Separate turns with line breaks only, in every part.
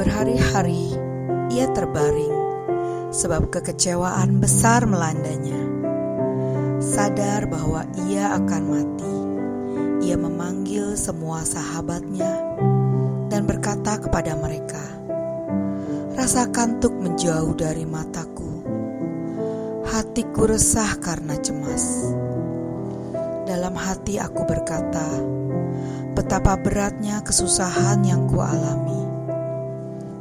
Berhari-hari ia terbaring, sebab kekecewaan besar melandanya. Sadar bahwa ia akan mati, ia memanggil semua sahabatnya dan berkata kepada mereka, "Rasa kantuk menjauh dari mataku, hatiku resah karena cemas. Dalam hati aku berkata, betapa beratnya kesusahan yang kualami.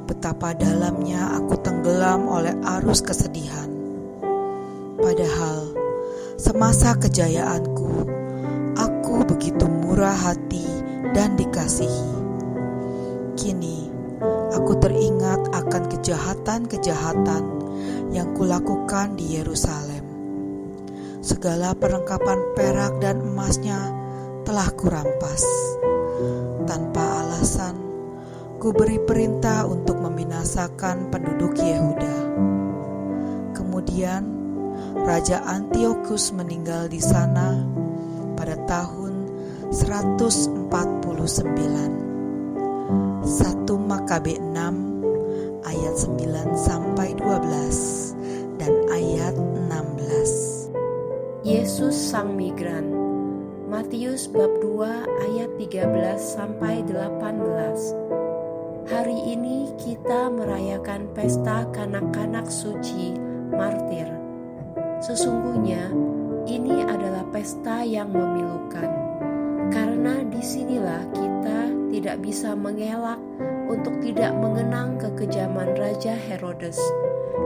Betapa dalamnya aku tenggelam oleh arus kesedihan. Padahal semasa kejayaanku, aku begitu murah hati dan dikasihi. Kini aku teringat akan kejahatan-kejahatan yang kulakukan di Yerusalem. Segala perlengkapan perak dan emasnya telah kurampas. Tanpa alasan, ku beri perintah untuk membinasakan penduduk Yehuda. Kemudian Raja Antiochus meninggal di sana pada tahun 149. 1 Makabe 6 ayat 9-12 dan ayat 16.
Yesus Sang Migran. Matius bab 2 ayat 13-18. Hari ini kita merayakan pesta kanak-kanak suci martir. Sesungguhnya ini adalah pesta yang memilukan, karena disinilah kita tidak bisa mengelak untuk tidak mengenang kekejaman Raja Herodes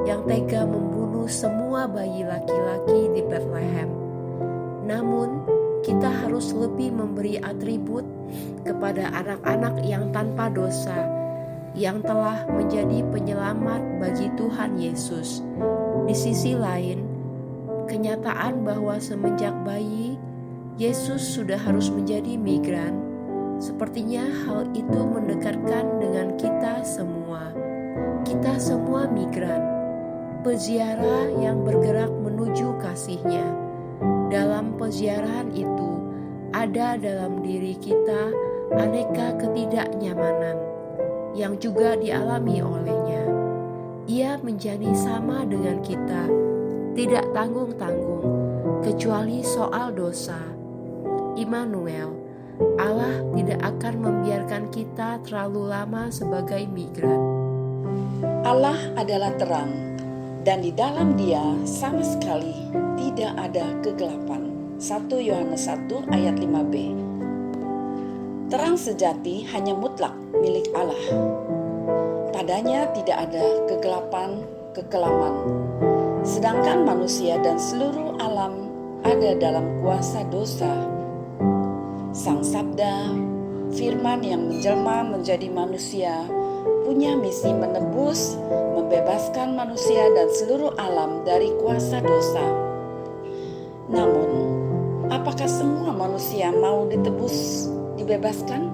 yang tega membunuh semua bayi laki-laki di Bethlehem. Namun, kita harus lebih memberi atribut kepada anak-anak yang tanpa dosa, yang telah menjadi penyelamat bagi Tuhan Yesus. Di sisi lain, kenyataan bahwa semenjak bayi, Yesus sudah harus menjadi migran, sepertinya hal itu mendekatkan dengan kita semua. Kita semua migran, peziarah yang bergerak menuju kasih-Nya. Dalam peziarahan itu, ada dalam diri kita aneka ketidaknyamanan yang juga dialami oleh-Nya. Ia menjadi sama dengan kita, tidak tanggung-tanggung, kecuali soal dosa. Immanuel, Allah tidak akan membiarkan kita terlalu lama sebagai migran.
Allah adalah terang, dan di dalam Dia sama sekali tidak ada kegelapan. 1 Yohanes 1 ayat 5b. Terang sejati hanya mutlak milik Allah. Padanya tidak ada kegelapan, kekelaman. Sedangkan manusia dan seluruh alam ada dalam kuasa dosa. Sang Sabda, firman yang menjelma menjadi manusia, punya misi menebus, membebaskan manusia dan seluruh alam dari kuasa dosa. Namun, apakah semua manusia mau ditebus, dibebaskan,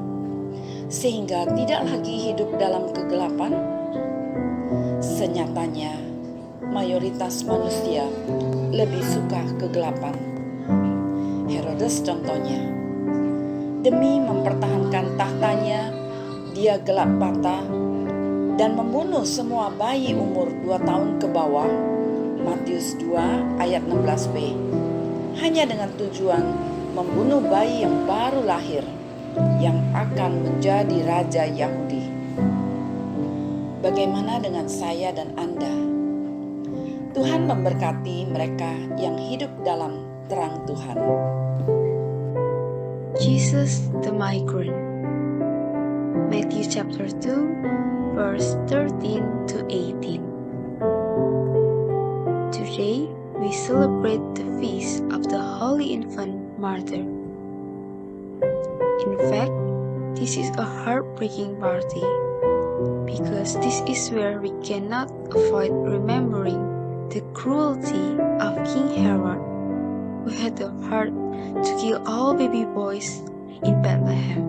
sehingga tidak lagi hidup dalam kegelapan? Senyatanya, mayoritas manusia lebih suka kegelapan. Herodes contohnya, demi mempertahankan tahtanya, dia gelap mata dan membunuh semua bayi umur 2 tahun ke bawah. Matius 2 ayat 16b. Hanya dengan tujuan membunuh bayi yang baru lahir, yang akan menjadi raja Yahudi. Bagaimana dengan saya dan Anda? Tuhan memberkati mereka yang hidup dalam terang Tuhan.
Jesus the Migrant. Matthew chapter 2 verse 13-18. Today we celebrate the feast of the Holy Infant Martyr. In fact, this is a heartbreaking party, because this is where we cannot avoid remembering the cruelty of King Herod, who had the heart to kill all baby boys in Bethlehem.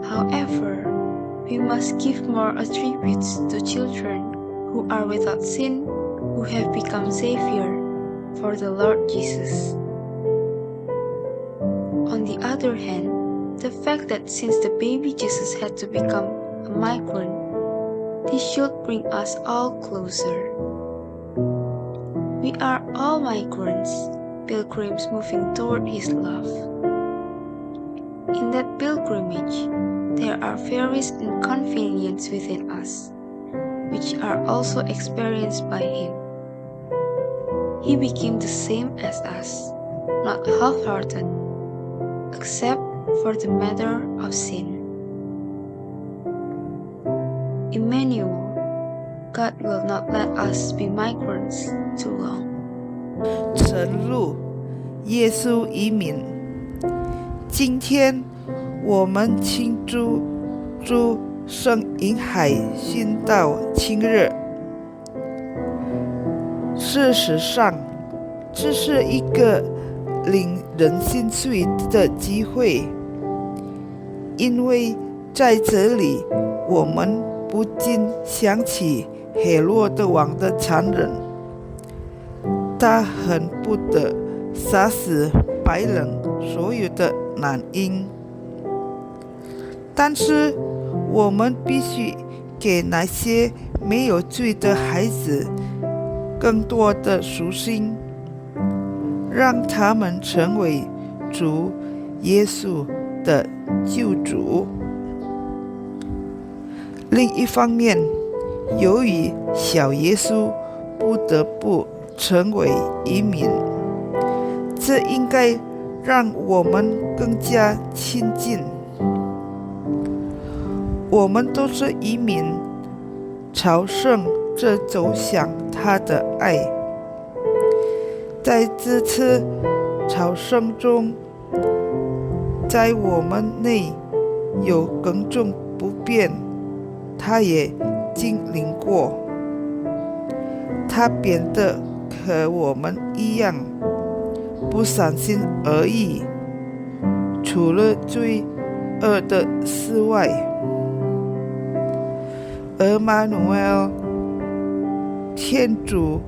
However, we must give more attributes to children who are without sin, who have become Savior for the Lord Jesus. On the other hand, the fact that since the baby Jesus had to become a migrant, this should bring us all closer. We are all migrants, pilgrims moving toward His love. In that pilgrimage, there are various inconveniences within us, which are also experienced by Him. He became the same as us, not half-hearted, except for the matter of sin. Emmanuel, God will not let us be migrants too long.
晨露，耶稣移民。今天我们庆祝主圣婴孩殉道庆日。事实上，这是一个令人心碎的机会，因为在这里，我们不禁想起黑罗德王的残忍。他恨不得杀死白人所有的男婴，但是我们必须给那些没有罪的孩子更多的赎心，让他们成为主耶稣的救主。另一方面，由于小耶稣不得不成为移民，这应该让我们更加亲近。我们都是移民，朝圣着走向他的爱。在这次朝圣中，在我们内有各种不便，他也经历过。他变得和我们一样，不三心二意，除了罪恶的事外。而马努埃，天主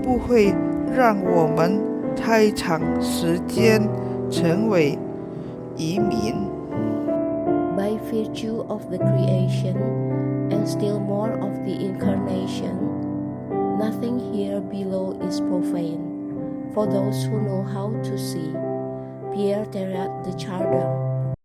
不会让我们太长时间成为移民。
By virtue of the creation, and still more of the incarnation, nothing here below is profane, for those who know how to see. Pierre Teilhard de Chardin.